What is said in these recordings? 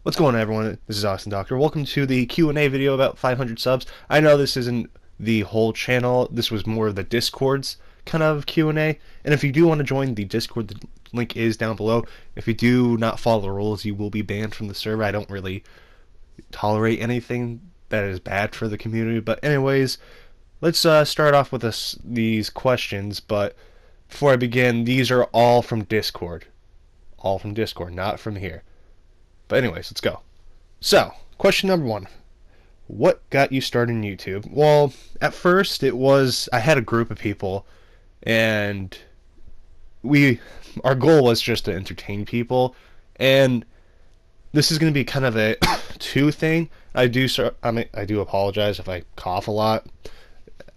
What's going on, everyone? This is Austin Doctor. Welcome to the Q&A video about 500 subs. I know this isn't the whole channel. This was more of the Discord's kind of Q&A. And if you do want to join the Discord, the link is down below. If you do not follow the rules, you will be banned from the server. I don't really tolerate anything that is bad for the community. But anyways, let's start off with these questions. But before I begin, these are all from Discord. All from Discord, not from here. But anyways, let's go. So, question number one. What got you started in YouTube? Well, at first I had a group of people, and our goal was just to entertain people, and this is going to be kind of a two thing. I do apologize if I cough a lot.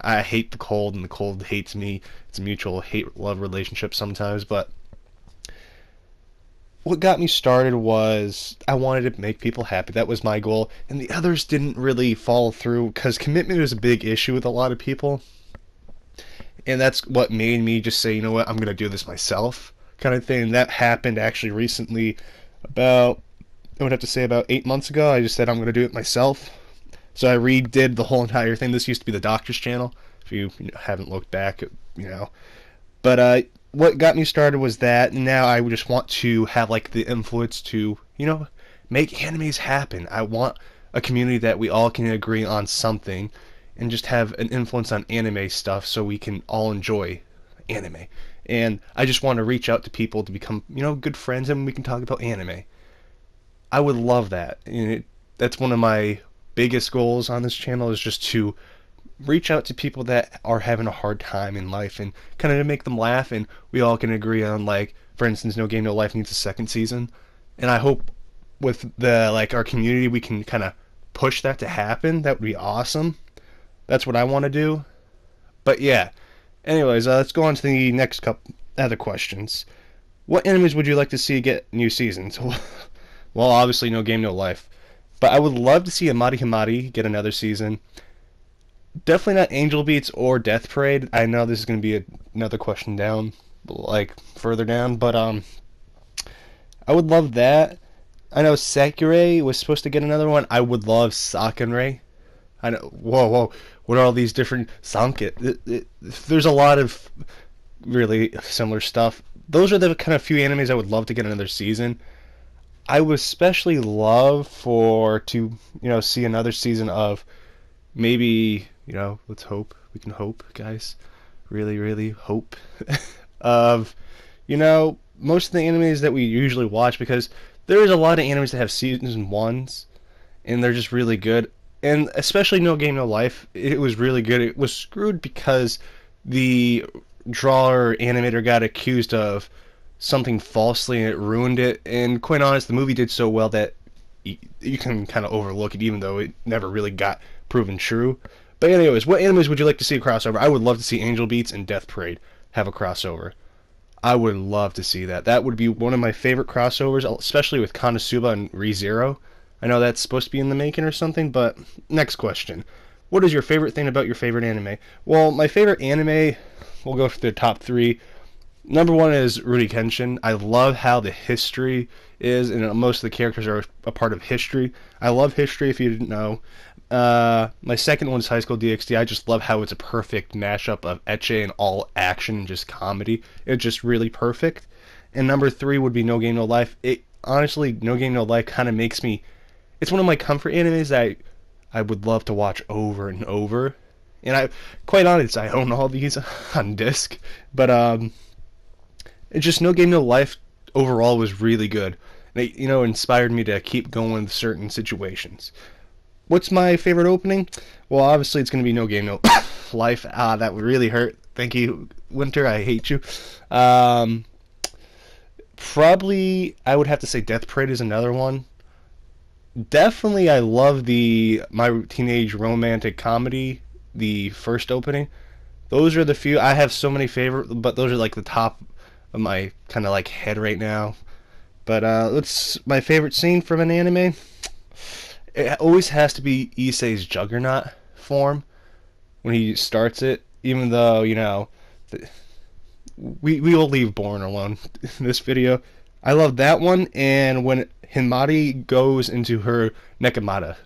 I hate the cold, and the cold hates me. It's a mutual hate-love relationship sometimes, but what got me started was I wanted to make people happy. That was my goal, and the others didn't really follow through because commitment is a big issue with a lot of people, and that's what made me just say, you know what, I'm gonna do this myself, kind of thing. And that happened actually recently, I would have to say about 8 months ago. I just said I'm gonna do it myself, so I redid the whole entire thing. This used to be the doctor's channel. If you haven't looked back, but what got me started was that. Now I just want to have like the influence to, make animes happen. I want a community that we all can agree on something and just have an influence on anime stuff so we can all enjoy anime. And I just want to reach out to people to become, good friends, and we can talk about anime. I would love that. And that's one of my biggest goals on this channel, is just to reach out to people that are having a hard time in life and kind of to make them laugh, and we all can agree on, like, for instance, No Game No Life needs a second season, and I hope with our community we can kind of push that to happen. That would be awesome. That's what I want to do. But yeah, anyways, let's go on to the next couple other questions. What animes would you like to see get new seasons? Well, obviously No Game No Life, but I would love to see Amari Himari get another season. Definitely not Angel Beats or Death Parade. I know this is going to be another question down, like further down, but I would love that. I know Sakurai was supposed to get another one. I would love Sakurai. I know. Whoa! What are all these different Sanket? There's a lot of really similar stuff. Those are the kind of few animes I would love to get another season. I would especially love to see another season of maybe. Let's hope. We can hope, guys. Really, really hope. Of, most of the animes that we usually watch, because there is a lot of animes that have season ones, and they're just really good. And especially No Game No Life, it was really good. It was screwed because the drawer animator got accused of something falsely, and it ruined it. And quite honest, the movie did so well that you can kind of overlook it, even though it never really got proven true. But anyways, what animes would you like to see a crossover? I would love to see Angel Beats and Death Parade have a crossover. I would love to see that. That would be one of my favorite crossovers, especially with Konosuba and ReZero. I know that's supposed to be in the making or something, but next question. What is your favorite thing about your favorite anime? Well, my favorite anime, we'll go for the top three. Number one is Rurouni Kenshin. I love how the history is, and most of the characters are a part of history. I love history, if you didn't know. My second one is High School DxD. I just love how it's a perfect mashup of ecchi and all action and just comedy. It's just really perfect. And number three would be No Game No Life. Honestly, No Game No Life kind of makes me. It's one of my comfort animes that I would love to watch over and over. And quite honest, I own all these on disc. But it's just No Game No Life overall was really good. And it, inspired me to keep going with certain situations. What's my favorite opening? Well, obviously it's going to be No Game No Life. That would really hurt. Thank you, Winter. I hate you. Probably I would have to say Death Parade is another one. Definitely I love the My Teenage Romantic Comedy, the first opening. Those are the few. I have so many favorite, but those are like the top of my kind of like head right now. But my favorite scene from an anime. It always has to be Issei's Juggernaut form when he starts it, even though, we will leave Born alone in this video. I love that one, and when Himari goes into her Nekomata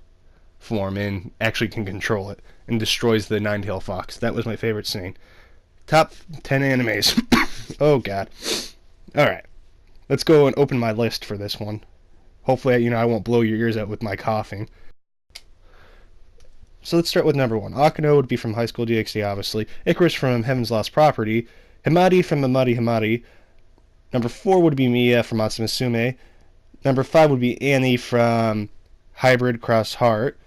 form and actually can control it and destroys the nine-tailed fox. That was my favorite scene. Top 10 animes. Oh god. Alright. Let's go and open my list for this one. Hopefully, I won't blow your ears out with my coughing. So let's start with number 1. Akano would be from High School DxD, obviously. Icarus from Heaven's Lost Property. Himari from Himari Himari. Number 4 would be Mia from Matsume. Number 5 would be Annie from Hybrid Cross Heart.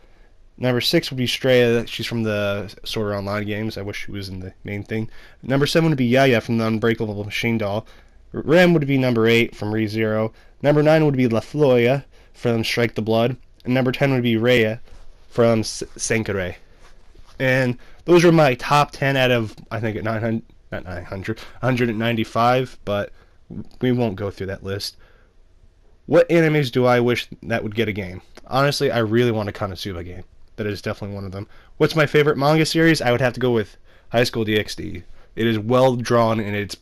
Number 6 would be Straya. She's from the Sword Art Online games. I wish she was in the main thing. Number 7 would be Yaya from the Unbreakable Machine Doll. Rem would be number 8 from ReZero. Number 9 would be La Floya from Strike the Blood. And number 10 would be Rhea from Senkere. And those are my top 10 out of, I think, 195, but we won't go through that list. What animes do I wish that would get a game? Honestly, I really want a Konosuba game. That is definitely one of them. What's my favorite manga series? I would have to go with High School DxD. It is well drawn, and it's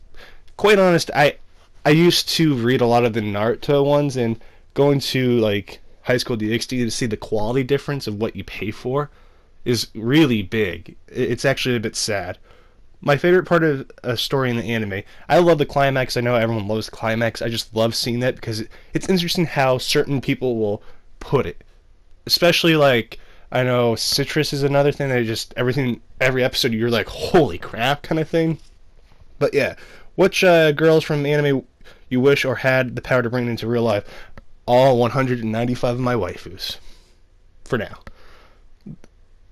quite honest. I used to read a lot of the Naruto ones, and going to like High School DxD to see the quality difference of what you pay for is really big. It's actually a bit sad. My favorite part of a story in the anime, I love the climax. I know everyone loves the climax. I just love seeing that because it's interesting how certain people will put it. Especially like, I know Citrus is another thing that just every episode you're like, holy crap kind of thing. But yeah, which girls from anime you wish or had the power to bring into real life? All 195 of my waifus. For now.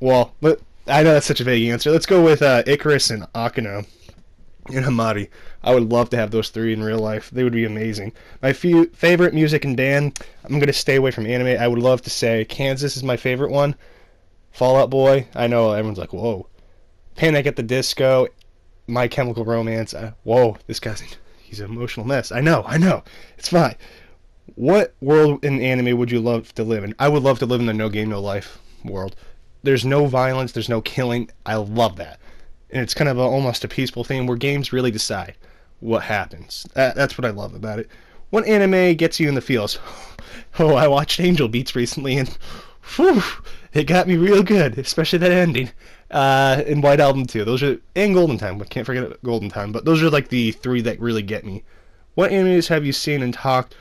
Well, but I know that's such a vague answer. Let's go with Icarus and Akano and Himari. I would love to have those three in real life. They would be amazing. My favorite music and band, I'm going to stay away from anime. I would love to say Kansas is my favorite one. Fall Out Boy. I know everyone's like, whoa. Panic at the Disco. My Chemical Romance. Whoa, this guy's he's an emotional mess. I know. It's fine. What world in anime would you love to live in? I would love to live in the No Game No Life world. There's no violence, there's no killing. I love that. And it's kind of almost a peaceful thing where games really decide what happens. That's what I love about it. What anime gets you in the feels? Oh, I watched Angel Beats recently, and whew, it got me real good, especially that ending. And White Album too. Those are, and Golden Time, but can't forget Golden Time. But those are like the three that really get me. What animes have you seen and talked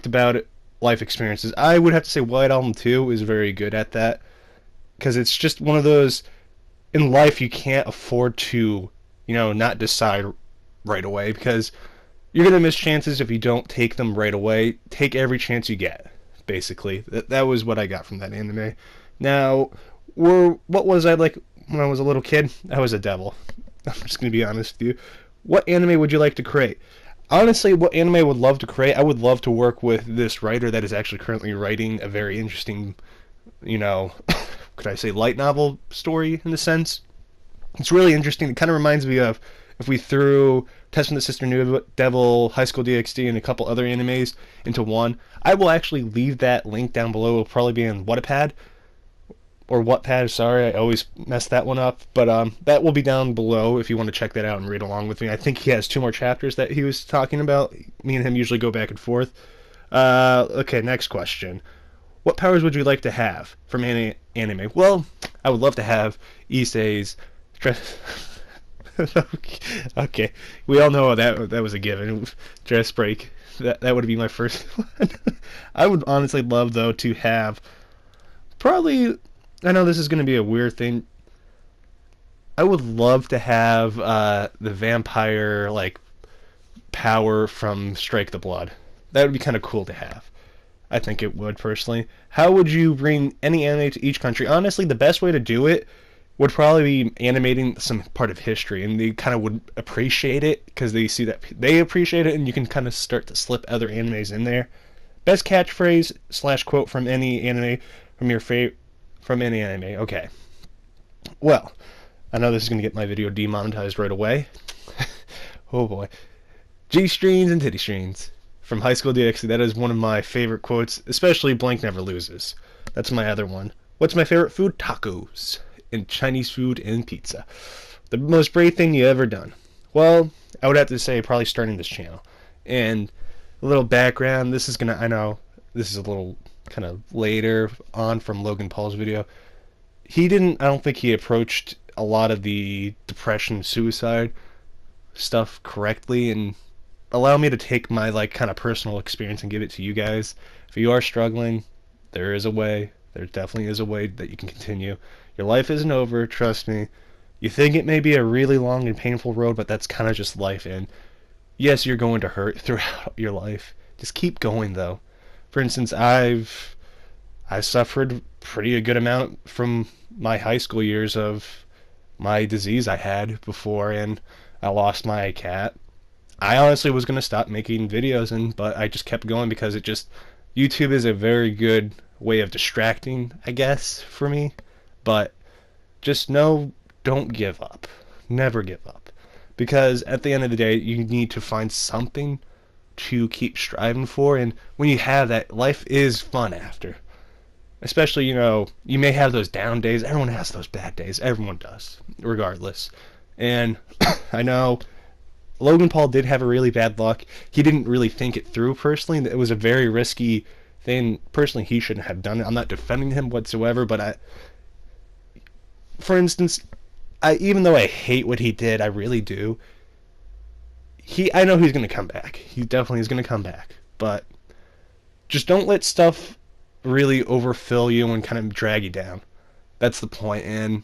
about life experiences? I would have to say White Album 2 is very good at that. Because it's just one of those, in life you can't afford to, not decide right away, because you're going to miss chances if you don't take them right away. Take every chance you get, basically. That was what I got from that anime. Now, what was I like when I was a little kid? I was a devil. I'm just going to be honest with you. What anime would you like to create? Honestly, what anime I would love to create, I would love to work with this writer that is actually currently writing a very interesting, could I say light novel story in a sense. It's really interesting. It kind of reminds me of if we threw Test of the Sister New Devil, High School DxD, and a couple other animes into one. I will actually leave that link down below. It'll probably be in Wattpad. Or Wattpad, sorry, I always mess that one up. But that will be down below if you want to check that out and read along with me. I think he has 2 more chapters that he was talking about. Me and him usually go back and forth. Okay, next question. What powers would you like to have from anime? Well, I would love to have Issei's dress. Okay, we all know that was a given. Dress break. That would be my first one. I would honestly love though to have probably. I know this is going to be a weird thing. I would love to have the vampire power from Strike the Blood. That would be kind of cool to have. I think it would, personally. How would you bring any anime to each country? Honestly, the best way to do it would probably be animating some part of history, and they kind of would appreciate it, because they see that they appreciate it, and you can kind of start to slip other animes in there. Best catchphrase / quote from any anime, from any anime. Okay. Well, I know this is going to get my video demonetized right away. Oh boy. G-strings and titty strings. From High School DxD, that is one of my favorite quotes, especially Blank Never Loses. That's my other one. What's my favorite food? Tacos. And Chinese food and pizza. The most brave thing you ever done. Well, I would have to say probably starting this channel. And a little background. This is gonna, I know this is a little kind of later on from Logan Paul's video. I don't think he approached a lot of the depression, suicide stuff correctly, and allow me to take my like kind of personal experience and give it to you guys. If you are struggling, there is a way. There definitely is a way that you can continue. Your life isn't over, trust me. You think it may be a really long and painful road, but that's kind of just life. And yes, you're going to hurt throughout your life. Just keep going, though. For instance, I suffered pretty a good amount from my high school years of my disease I had before, and I lost my cat. I honestly was gonna stop making videos, but I just kept going because YouTube is a very good way of distracting, I guess, for me. But just know, don't give up. Never give up. Because at the end of the day, you need to find something to keep striving for, and when you have that, life is fun after. Especially, you may have those down days. Everyone has those bad days. Everyone does, regardless. And I know Logan Paul did have a really bad luck. He didn't really think it through personally. It was a very risky thing. Personally, he shouldn't have done it. I'm not defending him whatsoever, but for instance, even though I hate what he did, I really do. I know he's going to come back. He definitely is going to come back. But just don't let stuff really overfill you and kind of drag you down. That's the point. And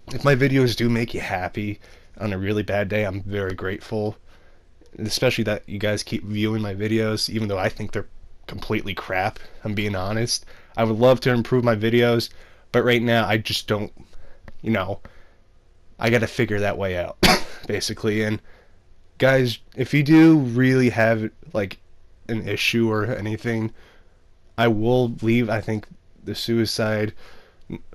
if my videos do make you happy on a really bad day, I'm very grateful. Especially that you guys keep viewing my videos, even though I think they're completely crap. I'm being honest. I would love to improve my videos, but right now I just don't, I got to figure that way out, basically. And guys, if you do really have like an issue or anything, I will leave, I think, the suicide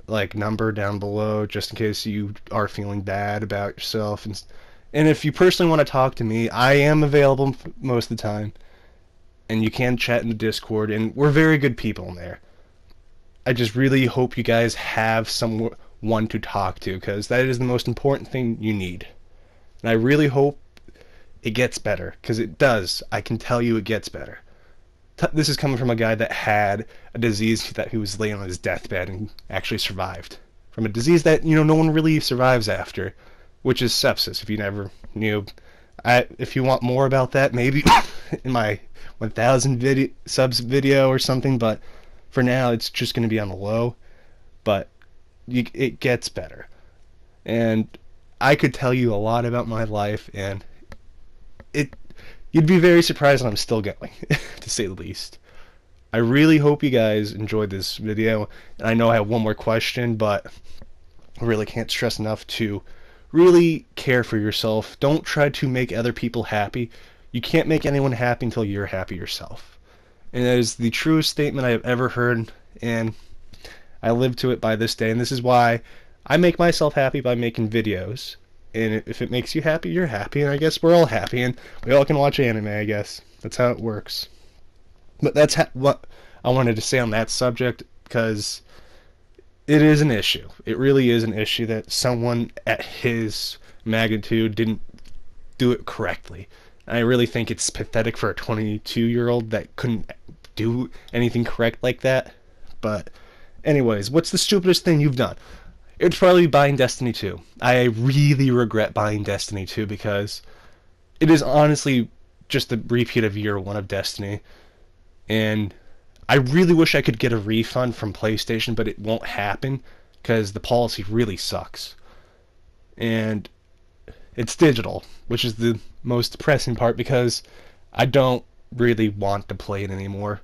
like number down below just in case you are feeling bad about yourself. And if you personally want to talk to me, I am available most of the time. And you can chat in the Discord, and we're very good people in there. I just really hope you guys have someone to talk to, because that is the most important thing you need. And I really hope it gets better, because it does. I can tell you it gets better. This is coming from a guy that had a disease that he was laying on his deathbed and actually survived. From a disease that, no one really survives after, which is sepsis, if you never knew. If you want more about that, maybe in my 1,000 subs video or something, but for now it's just going to be on the low. But it gets better. And I could tell you a lot about my life, and you'd be very surprised that I'm still going, to say the least. I really hope you guys enjoyed this video. And I know I have one more question, but I really can't stress enough to really care for yourself. Don't try to make other people happy. You can't make anyone happy until you're happy yourself. And that is the truest statement I have ever heard, and I live to it by this day. And this is why I make myself happy by making videos. And if it makes you happy, you're happy, and I guess we're all happy, and we all can watch anime, I guess. That's how it works. But that's what I wanted to say on that subject, because it is an issue. It really is an issue that someone at his magnitude didn't do it correctly. And I really think it's pathetic for a 22-year-old that couldn't do anything correct like that. But anyways, what's the stupidest thing you've done? It's probably buying Destiny 2. I really regret buying Destiny 2 because it is honestly just a repeat of year 1 of Destiny. And I really wish I could get a refund from PlayStation, but it won't happen because the policy really sucks. And it's digital, which is the most depressing part because I don't really want to play it anymore.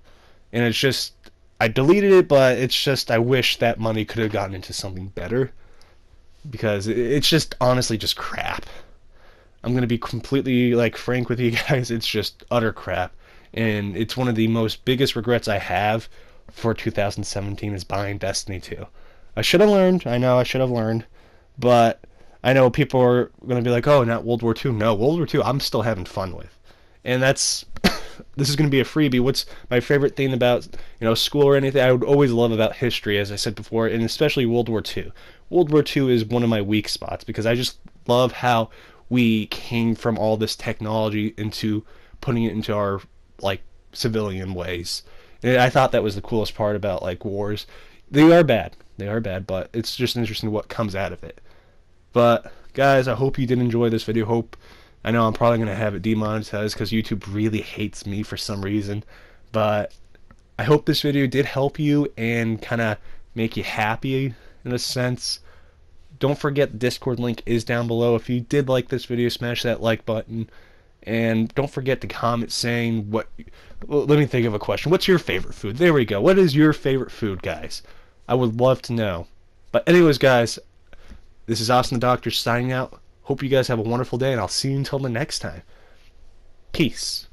And it's just, I deleted it, but it's just, I wish that money could have gotten into something better, because it's just honestly just crap. I'm going to be completely frank with you guys, it's just utter crap. And it's one of the most biggest regrets I have for 2017 is buying Destiny 2. I should have learned, I know I should have learned, but I know people are going to be like, oh, not World War II. No, World War II I'm still having fun with. And this is going to be a freebie. What's my favorite thing about, school or anything? I would always love about history, as I said before, and especially World War II. World War II is one of my weak spots because I just love how we came from all this technology into putting it into our like civilian ways. And I thought that was the coolest part about like wars. They are bad. They are bad, but it's just interesting what comes out of it. But guys, I hope you did enjoy this video. I know I'm probably gonna have it demonetized because YouTube really hates me for some reason, but I hope this video did help you and kind of make you happy in a sense. Don't forget the Discord link is down below. If you did like this video, smash that like button. And don't forget to comment saying what... Well, let me think of a question. What's your favorite food? There we go. What is your favorite food, guys? I would love to know. But anyways, guys, this is Austin the Doctor signing out. Hope you guys have a wonderful day, and I'll see you until the next time. Peace.